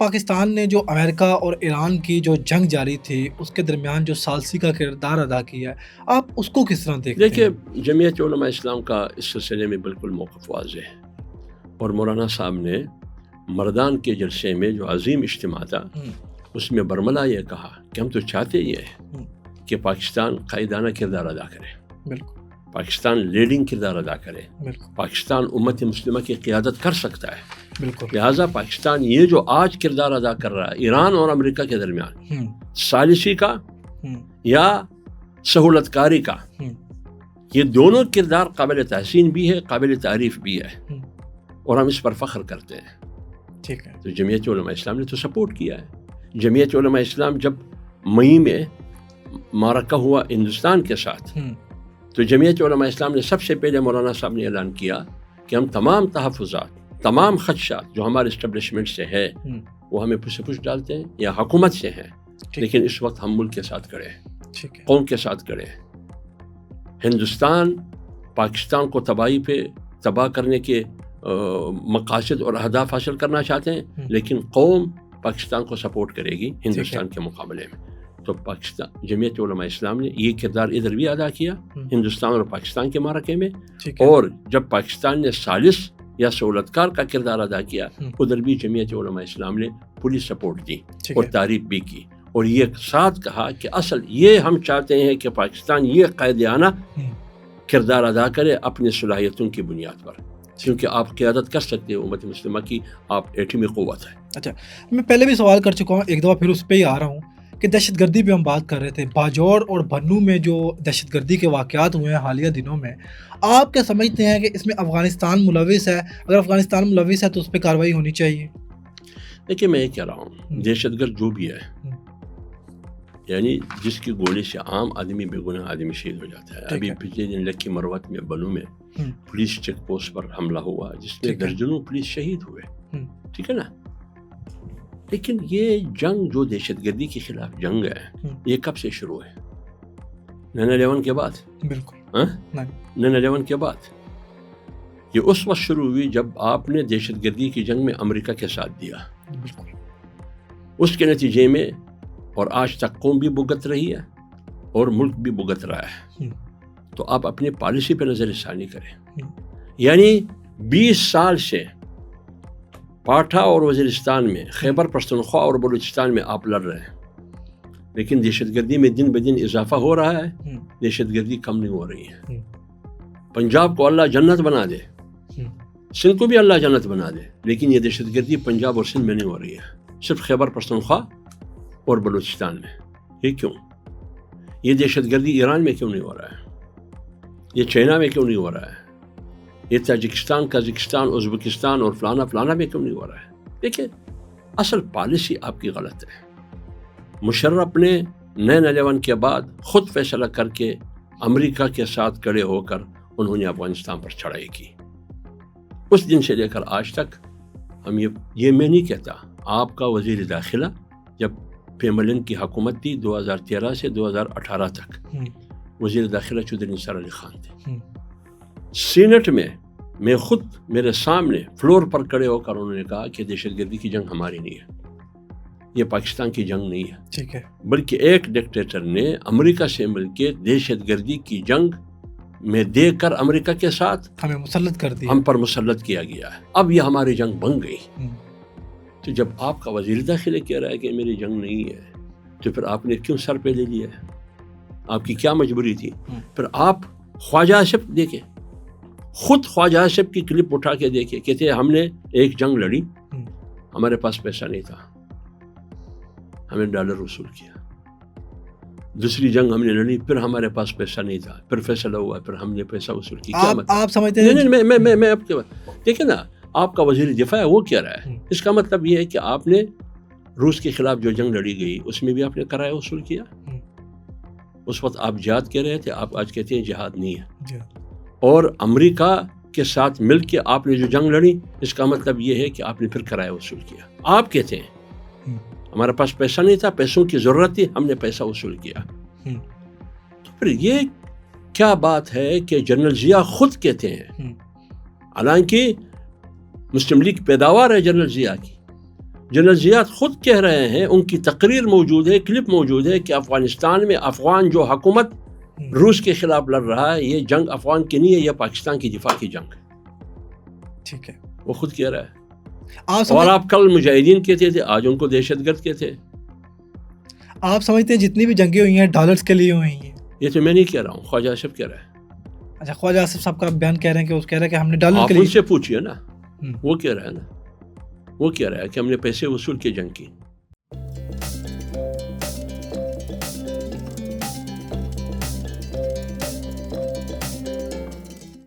پاکستان نے جو امریکہ اور ایران کی جو جنگ جاری تھی اس کے درمیان جو ثالثی کا کردار ادا کیا ہے، آپ اس کو کس طرح دیکھتے دیکھیے، ہیں؟ جمعیت علماء اسلام کا اس سلسلے میں بالکل موقف واضح ہے، اور مولانا صاحب نے مردان کے جلسے میں جو عظیم اجتماع تھا اس میں برملا یہ کہا کہ ہم تو چاہتے یہ ہے کہ پاکستان قائدانہ کردار ادا کرے، بالکل پاکستان لیڈنگ کردار ادا کرے، بالکل پاکستان امت مسلمہ کی قیادت کر سکتا ہے، بالکل لہٰذا پاکستان یہ جو آج کردار ادا کر رہا ہے ایران اور امریکہ کے درمیان ثالثی کا یا سہولت کاری کا، یہ دونوں کردار قابل تحسین بھی ہے، قابل تعریف بھی ہے، اور ہم اس پر فخر کرتے ہیں۔ ٹھیک ہے، تو جمعیت علماء اسلام نے تو سپورٹ کیا ہے۔ جمعیت علماء اسلام جب مئی میں معرکہ ہوا ہندوستان کے ساتھ، تو جمعیت علماء اسلام نے سب سے پہلے مولانا صاحب نے اعلان کیا کہ ہم تمام تحفظات، تمام خدشات جو ہمارے اسٹیبلشمنٹ سے ہے وہ ہمیں پس پش ڈالتے ہیں یا حکومت سے ہیں، لیکن اس وقت ہم ملک کے ساتھ کھڑے ہیں، قوم کے ساتھ کھڑے ہیں۔ ہندوستان پاکستان کو تباہ کرنے کے مقاصد اور اہداف حاصل کرنا چاہتے ہیں، لیکن قوم پاکستان کو سپورٹ کرے گی ہندوستان کے مقابلے میں۔ تو پاکستان جمعیت علماء اسلام نے یہ کردار ادھر بھی ادا کیا ہندوستان اور پاکستان کے معرکے میں، اور جب پاکستان نے ثالث یا سہولتکار کا کردار ادا کیا ادھر بھی جمعیت علماء اسلام نے پوری سپورٹ دی اور تعریف بھی کی، اور یہ ساتھ کہا کہ اصل یہ ہم چاہتے ہیں کہ پاکستان یہ قائدانہ کردار ادا کرے اپنی صلاحیتوں کی بنیاد پر، کیونکہ آپ قیادت کر سکتے ہیں امت مسلمہ کی، آپ ایٹمی قوت ہے۔ اچھا، میں پہلے بھی سوال کر چکا ہوں، ایک دفعہ پھر اس پہ ہی آ رہا ہوں کہ دہشت گردی پہ ہم بات کر رہے تھے، باجوڑ اور بنوں میں جو دہشت گردی کے واقعات ہوئے ہیں حالیہ دنوں میں، آپ کیا سمجھتے ہیں کہ اس میں افغانستان ملوث ہے؟ اگر افغانستان ملوث ہے تو اس پہ کارروائی ہونی چاہیے؟ دیکھیے، میں یہ کہہ رہا ہوں، دہشت گرد جو بھی ہے، یعنی جس کی گولی سے عام آدمی بے گناہ آدمی شہید ہو جاتا ہے۔ ابھی پچھلے دن لکی مروت میں بنوں میں پولیس چیک پوسٹ پر حملہ ہوا جس میں درجنوں پولیس شہید ہوئے، ٹھیک ہے نا؟ لیکن یہ جنگ جو دہشت گردی کے خلاف جنگ ہے، یہ کب سے شروع ہے؟ 9/11 کے بعد؟ بالکل 9/11 کے بعد یہ اس وقت شروع ہوئی جب آپ نے دہشت گردی کی جنگ میں امریکہ کے ساتھ دیا، اس کے نتیجے میں، اور آج تک قوم بھی بھگت رہی ہے اور ملک بھی بھگت رہا ہے۔ تو آپ اپنی پالیسی پہ نظر ثانی کریں، یعنی 20 سال سے پاٹھا اور وزیرستان میں، خیبر پختونخوا اور بلوچستان میں آپ لڑ رہے ہیں، لیکن دہشت گردی میں دن بدن اضافہ ہو رہا ہے، دہشت گردی کم نہیں ہو رہی ہے۔ پنجاب کو اللہ جنت بنا دے، سندھ کو بھی اللہ جنت بنا دے، لیکن یہ دہشت گردی پنجاب اور سندھ میں نہیں ہو رہی ہے، صرف خیبر پختونخوا اور بلوچستان میں۔ یہ کیوں؟ یہ دہشت گردی ایران میں کیوں نہیں ہو رہا ہے؟ یہ چائنا میں کیوں نہیں ہو رہا ہے؟ یہ تاجکستان، قازقستان، ازبکستان اور فلانا میں کیوں نہیں ہو رہا ہے؟ دیکھیں، اصل پالیسی آپ کی غلط ہے۔ مشرف نے 9/11 کے بعد خود فیصلہ کر کے امریکہ کے ساتھ کھڑے ہو کر انہوں نے افغانستان پر چڑھائی کی۔ اس دن سے لے کر آج تک ہم یہ میں نہیں کہتا، آپ کا وزیر داخلہ جب پیملن کی حکومت تھی 2013 سے 2018 تک، وزیر داخلہ چودھری نثار علی خان تھے۔ سینٹ میں خود میرے سامنے فلور پر کھڑے ہو کر انہوں نے کہا کہ دہشت گردی کی جنگ ہماری نہیں ہے، یہ پاکستان کی جنگ نہیں ہے، ٹھیک ہے، بلکہ ایک ڈکٹیٹر نے امریکہ سے مل کے دہشت گردی کی جنگ میں دے کر امریکہ کے ساتھ ہمیں مسلط کر دیا، ہم پر مسلط کیا گیا ہے، اب یہ ہماری جنگ بن گئی۔ تو جب آپ کا وزیر داخلہ کہہ رہا ہے کہ میری جنگ نہیں ہے، تو پھر آپ نے کیوں سر پہ لے لیا ہے؟ آپ کی کیا مجبوری تھی؟ پھر آپ خواجہ آصف دیکھیں، خود خواجہ آصف کی کلپ اٹھا کے دیکھیں، کہتے ہیں ہم نے ایک جنگ لڑی، ہمارے پاس پیسہ نہیں تھا، ہمیں ڈالر وصول کیا۔ دوسری جنگ ہم نے لڑی، پھر ہمارے پاس پیسہ نہیں تھا، پھر فیصلہ ہوا، پھر ہم نے پیسہ وصول کیا۔ کیا مطلب؟ آپ سمجھتے ہیں؟ نہیں، میں آپ کے بات دیکھیں نا، آپ کا وزیر دفاع ہے وہ کہہ رہا ہے، اس کا مطلب یہ ہے کہ آپ نے روس کے خلاف جو جنگ لڑی گئی اس میں بھی آپ نے کرایہ وصول کیا۔ اس وقت آپ جہاد کہہ رہے تھے، آپ آج کہتے ہیں جہاد نہیں ہے۔ اور امریکہ کے ساتھ مل کے آپ نے جو جنگ لڑی، اس کا مطلب یہ ہے کہ آپ نے پھر کرایہ وصول کیا۔ آپ کہتے ہیں ہمارے پاس پیسہ نہیں تھا، پیسوں کی ضرورت تھی، ہم نے پیسہ وصول کیا۔ تو پھر یہ کیا بات ہے کہ جنرل ضیاء خود کہتے ہیں، حالانکہ مسلم لیگ پیداوار ہے جنرل ضیاء کی، جنرل ضیاء خود کہہ رہے ہیں، ان کی تقریر موجود ہے، کلپ موجود ہے کہ افغانستان میں افغان جو حکومت روس کے خلاف لڑ رہا ہے، یہ جنگ افغان کی نہیں ہے، یہ پاکستان کی دفاع کی جنگ ہے۔ ٹھیک ہے، وہ خود کہہ رہا ہے۔ آپ اور آپ کل مجاہدین کہتے تھے، آج ان کو دہشت گرد کہتے ہیں۔ آپ سمجھتے ہیں جتنی بھی جنگیں ہوئی ہیں ڈالرز کے لیے ہوئی ہیں؟ یہ تو میں نہیں کہہ رہا ہوں، خواجہ آصف کہہ رہا ہے۔ اچھا، خواجہ آصف صاحب کا بیان کہہ رہے ہیں کہ اس کہہ رہے ہیں کہ ہم نے ڈالر آپ کے ان لیے، سے پوچھئے نا، وہ کہہ رہا ہے نا، وہ کہہ رہا ہے کہ ہم نے پیسے وصول کے جنگ کی۔